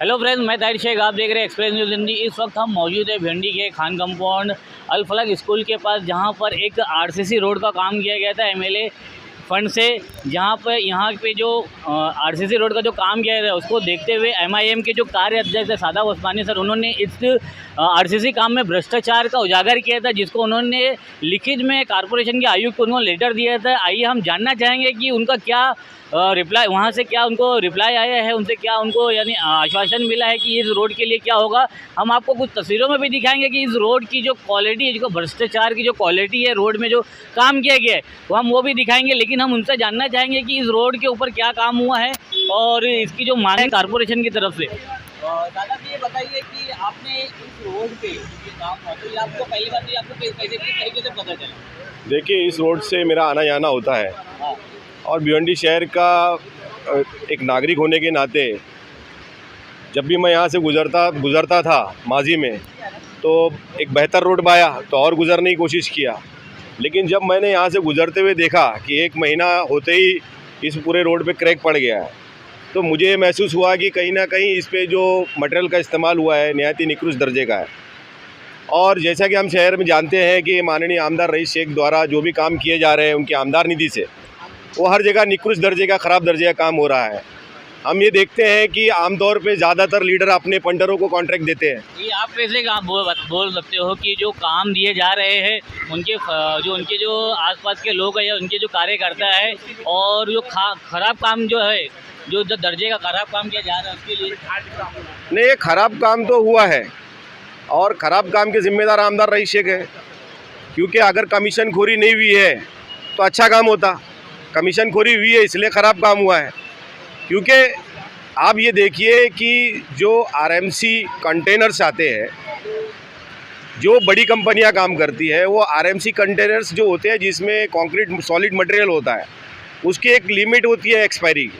Hello friends, मैं ताहिर शेख, आप देख रहे हैं एक्सप्रेस न्यूज़ हिंदी। इस वक्त हम मौजूद है भिंडी के खान कंपाउंड अल फलक स्कूल के पास, जहां पर एक आरसीसी रोड का काम किया गया था एमएलए फंड से। जहां पर यहाँ पे जो आरसीसी रोड का जो काम किया था उसको देखते हुए एमआईएम के जो कार्य अध्यक्ष है सादात उस्मानी सर, उन्होंने इस आरसीसी काम में भ्रष्टाचार का उजागर किया था, जिसको उन्होंने लिखित में कारपोरेशन के आयुक्त को उन्होंने लेटर दिया था। आइए हम जानना चाहेंगे कि उनका क्या रिप्लाई, वहाँ से क्या उनको रिप्लाई आया है, उनसे क्या उनको यानी आश्वासन मिला है कि इस रोड के लिए क्या होगा। हम आपको कुछ तस्वीरों में भी दिखाएंगे कि इस रोड की जो क्वालिटी है, जो भ्रष्टाचार की जो क्वालिटी है रोड में जो काम किया गया है, हम वो भी दिखाएंगे। लेकिन हम उनसे जानना चाहेंगे कि इस रोड के ऊपर क्या काम हुआ है और इसकी जो मांग है कारपोरेशन की तरफ से। दादा जी, ये बताइए कि आपने इस रोड पे ये काम हुआ तो ये आपको पहली बात, ये आपको कैसे किस तरीके से पता चला? देखिए, इस रोड से मेरा आना जाना होता है हाँ। और भिवंडी शहर का एक नागरिक होने के नाते जब भी मैं यहाँ से गुज़रता था माजी में, तो एक बेहतर रोड पाया तो और गुज़रने की कोशिश किया। लेकिन जब मैंने यहाँ से गुज़रते हुए देखा कि 1 महीना होते ही इस पूरे रोड पे क्रैक पड़ गया है, तो मुझे महसूस हुआ कि कहीं ना कहीं इस पे जो मटेरियल का इस्तेमाल हुआ है निहायती निकृष्ट दर्जे का है। और जैसा कि हम शहर में जानते हैं कि माननीय आमदार रईस शेख द्वारा जो भी काम किए जा रहे हैं उनकी आमदार निधि से, वो हर जगह निकृष्ट दर्जे का, ख़राब दर्जे का काम हो रहा है। हम ये देखते हैं कि आमतौर पे ज़्यादातर लीडर अपने पंटरों को कॉन्ट्रैक्ट देते हैं। ये आप कैसे बोल सकते हो कि जो काम दिए जा रहे हैं उनके जो आसपास के लोग हैं या उनके जो कार्यकर्ता है, और जो खराब काम जो है, जो दर्जे का खराब काम किया जा रहा है उसके लिए नहीं, ये ख़राब काम तो हुआ है और ख़राब काम के ज़िम्मेदार आमदार रईस शेख है। क्योंकि अगर कमीशन खोरी नहीं हुई है तो अच्छा काम होता। कमीशन खोरी हुई है इसलिए ख़राब काम हुआ है। क्योंकि आप ये देखिए कि जो आरएमसी कंटेनर्स आते हैं, जो बड़ी कंपनियां काम करती है, वो आरएमसी कंटेनर्स जो होते हैं जिसमें कंक्रीट सॉलिड मटेरियल होता है, उसकी एक लिमिट होती है एक्सपायरी की,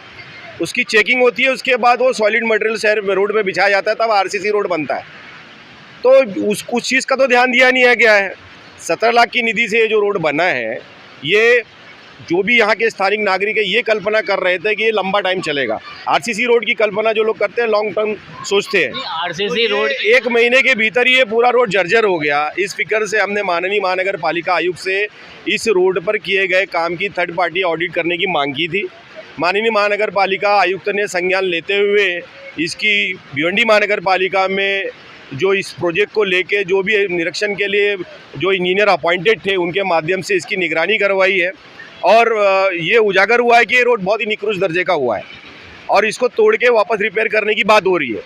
उसकी चेकिंग होती है। उसके बाद वो सॉलिड मटेरियल शहर में रोड पे बिछाया जाता है, तब आरसीसी रोड बनता है। तो उस चीज़ का तो ध्यान दिया नहीं है गया है। 17 लाख की निधि से जो रोड बना है, ये जो भी यहाँ के स्थानिक नागरिक है ये कल्पना कर रहे थे कि ये लंबा टाइम चलेगा। आरसीसी रोड की कल्पना जो लोग करते हैं लॉन्ग टर्म सोचते हैं। आरसीसी रोड 1 महीने के भीतर ही ये पूरा रोड जर्जर हो गया। इस फिक्र से हमने माननीय महानगर पालिका आयुक्त से इस रोड पर किए गए काम की थर्ड पार्टी ऑडिट करने की मांग की थी। माननीय महानगर पालिका आयुक्त ने संज्ञान लेते हुए इसकी भिवंडी महानगर पालिका में जो इस प्रोजेक्ट को लेके जो भी निरीक्षण के लिए जो इंजीनियर अपॉइंटेड थे उनके माध्यम से इसकी निगरानी करवाई है। और ये उजागर हुआ है कि ये रोड बहुत ही निकृष्ट दर्जे का हुआ है और इसको तोड़ के वापस रिपेयर करने की बात हो रही है।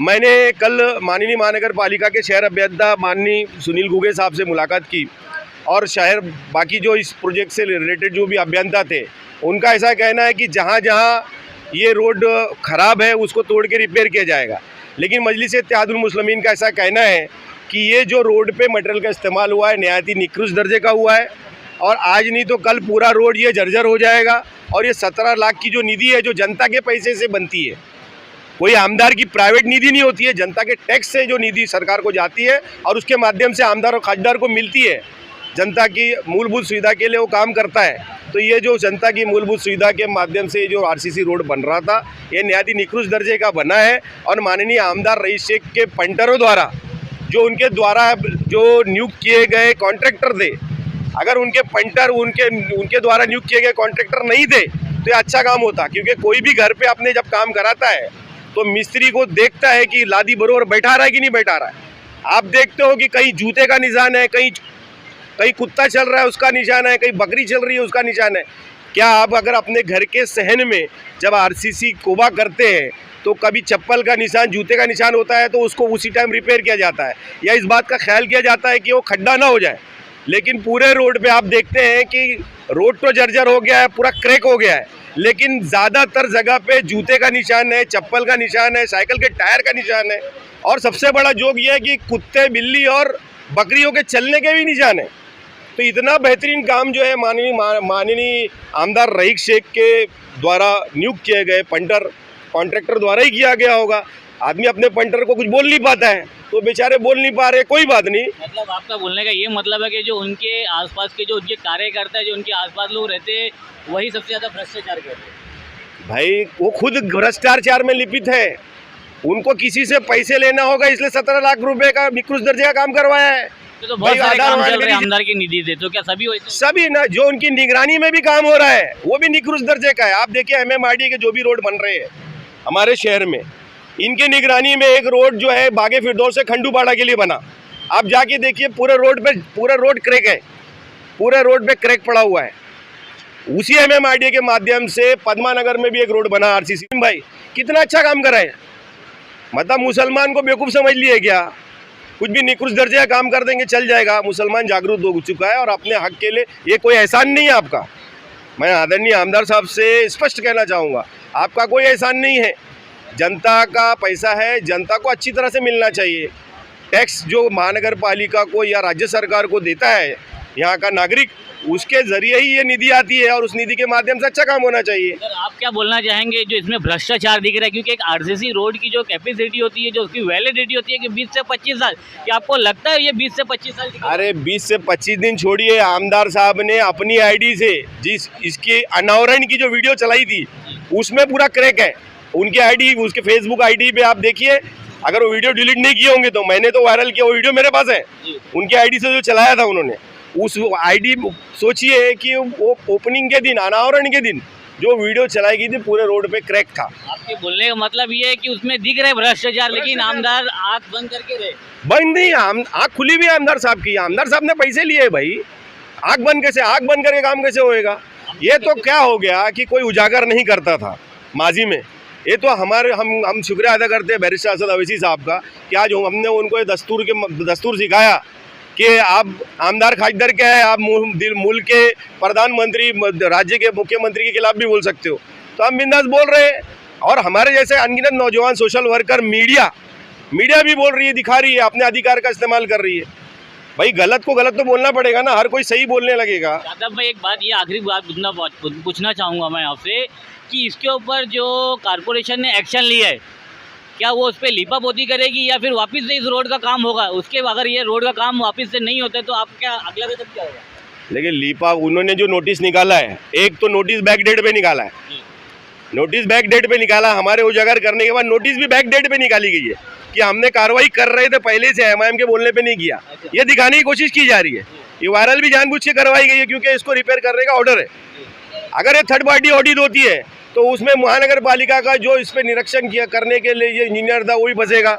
मैंने कल माननीय महानगर पालिका के शहर अभियंता माननीय सुनील गुगे साहब से मुलाकात की और शहर बाकी जो इस प्रोजेक्ट से रिलेटेड जो भी अभियंता थे, उनका ऐसा कहना है कि जहाँ जहाँ ये रोड ख़राब है उसको तोड़ के रिपेयर किया जाएगा। लेकिन मजलिस-ए-इत्तेहादुल मुस्लिमीन का ऐसा कहना है कि ये जो रोड पे मटेरियल का इस्तेमाल हुआ है निहायती निकृष्ट दर्जे का हुआ है और आज नहीं तो कल पूरा रोड ये जर्जर हो जाएगा। और ये 17 लाख की जो निधि है, जो जनता के पैसे से बनती है, कोई आमदार की प्राइवेट निधि नहीं होती है, जनता के टैक्स से जो निधि सरकार को जाती है और उसके माध्यम से आमदार और खासदार को मिलती है, जनता की मूलभूत सुविधा के लिए वो काम करता है। तो ये जो जनता की मूलभूत सुविधा के माध्यम से जो आरसीसी रोड बन रहा था, ये निहायती निकृष्ट दर्जे का बना है। और माननीय आमदार रईस शेख के पंटरों द्वारा जो उनके द्वारा जो नियुक्त किए गए कॉन्ट्रैक्टर थे, अगर उनके पंटर उनके द्वारा नियुक्त किए गए कॉन्ट्रैक्टर नहीं थे तो ये अच्छा काम होता। क्योंकि कोई भी घर पे अपने जब काम कराता है तो मिस्त्री को देखता है कि लादी बरोबर बैठा रहा है कि नहीं बैठा रहा है। आप देखते हो कि कहीं जूते का निशान है, कहीं कुत्ता चल रहा है उसका निशान है, कहीं बकरी चल रही है उसका निशान है। क्या आप अगर अपने घर के सहन में जब आरसीसी कोबा करते हैं तो कभी चप्पल का निशान, जूते का निशान होता है तो उसको उसी टाइम रिपेयर किया जाता है या इस बात का ख्याल किया जाता है कि वो खड्डा ना हो जाए। लेकिन पूरे रोड पे आप देखते हैं कि रोड तो जर्जर हो गया है, पूरा क्रैक हो गया है, लेकिन ज़्यादातर जगह पे जूते का निशान है, चप्पल का निशान है, साइकिल के टायर का निशान है और सबसे बड़ा जोक ये है कि कुत्ते, बिल्ली और बकरियों के चलने के भी निशान है। तो इतना बेहतरीन काम जो है माननीय आमदार रईस शेख के द्वारा नियुक्त किए गए पंटर कॉन्ट्रैक्टर द्वारा ही किया गया होगा। आदमी अपने पंटर को कुछ बोल नहीं पाता है तो बेचारे बोल नहीं पा रहे, कोई बात नहीं। मतलब आपका बोलने का ये मतलब है कि जो उनके आसपास के जो उनके कार्यकर्ता है, जो उनके आसपास लोग रहते हैं, वही सबसे ज़्यादा भ्रष्टाचार करते हैं। भाई वो खुद भ्रष्टाचार में लिपित है। उनको किसी से पैसे लेना होगा, इसलिए 17 लाख रुपए का निकृष्ट दर्जे का काम करवाया है। तो बहुत भाई सारे आधार काम चल वाले रहे हैं की- आमदार की निधि से, तो क्या सभी वैसे? सभी ना, जो उनकी निगरानी में भी काम हो रहा है वो भी निकृष्ट दर्जे का है। आप देखिए MMRDA के जो भी रोड बन रहे हैं हमारे शहर में, इनके निगरानी में एक रोड जो है बागे फिरदौस से खंडूपाड़ा के लिए बना, आप जाके देखिए पूरे रोड क्रैक है, पूरे रोड पे क्रैक पड़ा हुआ है। उसी MMRDA के माध्यम से पद्मानगर में भी एक रोड बना RCC। भाई कितना अच्छा काम कर रहे हैं, मतलब मुसलमान को बेवकूफ़ समझ लिए क्या? कुछ भी निकृष्ट दर्जे का काम कर देंगे चल जाएगा। मुसलमान जागरूक हो चुका है और अपने हक के लिए, ये कोई एहसान नहीं है आपका। मैं आदरणीय आमदार साहब से स्पष्ट कहना चाहूँगा, आपका कोई एहसान नहीं है, जनता का पैसा है, जनता को अच्छी तरह से मिलना चाहिए। टैक्स जो महानगर पालिका को या राज्य सरकार को देता है यहाँ का नागरिक, उसके जरिए ही ये निधि आती है और उस निधि के माध्यम से अच्छा काम होना चाहिए। सर आप क्या बोलना चाहेंगे जो इसमें भ्रष्टाचार दिख रहा है, क्योंकि एक RCC रोड की जो कैपेसिटी होती है, जो उसकी वैलिडिटी होती है कि 20 से 25 साल, क्या आपको लगता है ये 20 से 25 साल की? अरे 20 से 25 दिन छोड़िए, आमदार साहब ने अपनी ID से इसकी अनावरण की जो वीडियो चलाई थी उसमें पूरा क्रैक है। उनकी ID, उसके फेसबुक ID पे आप देखिए, अगर वो वीडियो डिलीट नहीं किए होंगे तो मैंने तो वायरल किया, वो वीडियो मेरे पास है। उनकी ID से जो चलाया था उन्होंने, उस ID सोचिए कि वो ओपनिंग के दिन, अनावरण के दिन जो वीडियो चलाई गई थी, पूरे रोड पे क्रैक था। आपके बोलने का मतलब ये है कि उसमें दिख रहे भ्रष्टाचार, लेकिन आमदार आंख बंद करके रहे। बंद नहीं, आँख खुली भी है आमदार साहब की। आमदार साहब ने पैसे लिए भाई, आँख बंद कैसे, आँख बंद करके काम कैसे होएगा? ये तो क्या हो गया कि कोई उजागर नहीं करता था माजी में। ये तो हम शुक्रिया अदा करते हैं बैरिस्टर असद अवैसी साहब का कि आज हमने उनको ये दस्तूर सिखाया कि आप आमदार खासदार क्या है, आप मुल्क के प्रधानमंत्री, राज्य के मुख्यमंत्री के खिलाफ भी बोल सकते हो, तो हम बिंदास बोल रहे हैं। और हमारे जैसे अनगिनत नौजवान सोशल वर्कर, मीडिया भी बोल रही है, दिखा रही है, अपने अधिकार का इस्तेमाल कर रही है। भाई गलत को गलत तो बोलना पड़ेगा ना, हर कोई सही बोलने लगेगा। यादव भाई एक बात, ये आखिरी बात पूछना चाहूँगा मैं आपसे कि इसके ऊपर जो कारपोरेशन ने एक्शन लिया है, क्या वो उस पर लीपापोती करेगी या फिर वापस से इस रोड का काम होगा? उसके अगर ये रोड का काम वापस से नहीं होता है तो आप क्या अगला कदम क्या होगा? लेकिन लीपा उन्होंने जो नोटिस निकाला है, एक तो नोटिस बैक डेट पे निकाला है, नोटिस बैक डेट पे निकाला। हमारे उजागर करने के बाद नोटिस भी बैक डेट पे निकाली गई है कि हमने कार्रवाई कर रहे थे पहले से, MIM के बोलने पे नहीं किया। ये दिखाने की कोशिश की जा रही है। ये वायरल भी जानबूझ के करवाई गई है क्योंकि इसको रिपेयर करने का ऑर्डर है। अगर ये थर्ड पार्टी ऑडिट होती है तो उसमें महानगर पालिका का जो इस पर निरीक्षण किया करने के लिए ये इंजीनियर था वही बचेगा।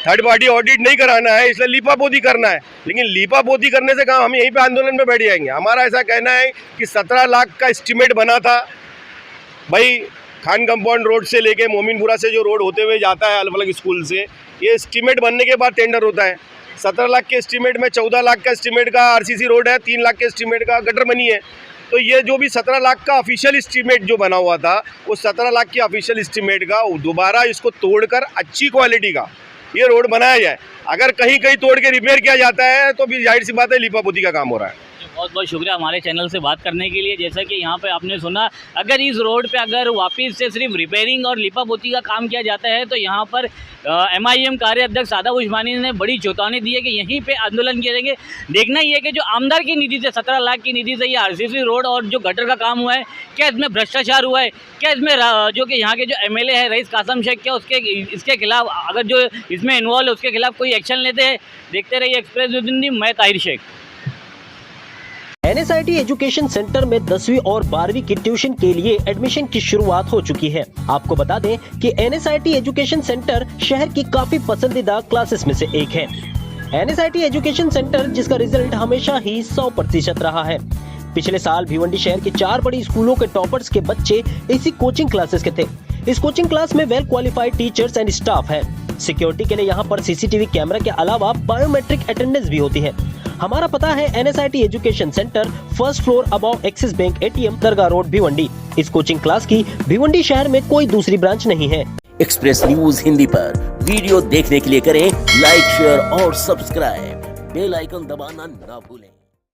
थर्ड पार्टी ऑडिट नहीं कराना है, इसलिए लीपापोती करना है। लेकिन लीपापोती करने से काम, हम यहीं पे आंदोलन में बैठ जाएंगे। हमारा ऐसा कहना है कि 17 लाख का एस्टीमेट बना था भाई, खान कंपाउंड रोड से लेके मोमिनपुरा से जो रोड होते हुए जाता है अलग-अलग स्कूल से, ये एस्टीमेट बनने के बाद टेंडर होता है। 17 लाख के एस्टीमेट में 14 लाख का एस्टीमेट का RCC रोड है, 3 लाख के एस्टीमेट का गटर बनी है। तो ये जो भी 17 लाख का ऑफिशियल एस्टीमेट जो बना हुआ था, वो 17 लाख की ऑफिशियल एस्टीमेट का दोबारा इसको तोड़कर अच्छी क्वालिटी का ये रोड बनाया जाए। अगर कहीं तोड़ के रिपेयर किया जाता है तो भी जाहिर सी बात है लीपापोती का काम हो रहा है। बहुत बहुत शुक्रिया हमारे चैनल से बात करने के लिए। जैसा कि यहाँ पे आपने सुना, अगर इस रोड पे अगर वापस से सिर्फ रिपेयरिंग और लिपापोती का काम किया जाता है तो यहाँ पर MIM कार्याध्यक्ष सादा उस्मानी ने बड़ी चेतावनी दी है कि यहीं पे आंदोलन किए जाएंगे। देखना ही है कि जो आमदार की निधि से 17 लाख की निधि से ये RCC रोड और जो गटर का काम हुआ है, क्या इसमें भ्रष्टाचार हुआ है, क्या इसमें जो कि यहाँ के जो MLA है रईस कासम शेख, क्या इसके खिलाफ अगर जो इसमें इन्वॉल्व है उसके खिलाफ कोई एक्शन लेते हैं? देखते रहिए एक्सप्रेस न्यूज़ हिंदी, मैं Tahir Shaikh. NSIT education centre में 10वीं और 12वीं की ट्यूशन के लिए एडमिशन की शुरुआत हो चुकी है। आपको बता दें कि NSIT एजुकेशन सेंटर शहर की काफी पसंदीदा क्लासेस में से एक है। NSIT एजुकेशन सेंटर जिसका रिजल्ट हमेशा ही 100% रहा है। पिछले साल भिवंडी शहर के 4 बड़ी स्कूलों के टॉपर्स के बच्चे इसी कोचिंग क्लासेस के थे। इस कोचिंग क्लास में well qualified teachers and staff है। सिक्योरिटी के लिए यहाँ पर CCTV कैमरा के अलावा बायोमेट्रिक अटेंडेंस भी होती है। हमारा पता है NSIT education centre, 1st floor above axis bank ATM, दरगाह रोड, भिवंडी। इस कोचिंग क्लास की भिवंडी शहर में कोई दूसरी ब्रांच नहीं है। एक्सप्रेस न्यूज हिंदी पर वीडियो देखने के लिए करें लाइक, शेयर और सब्सक्राइब। बेल आइकन दबाना ना भूलें।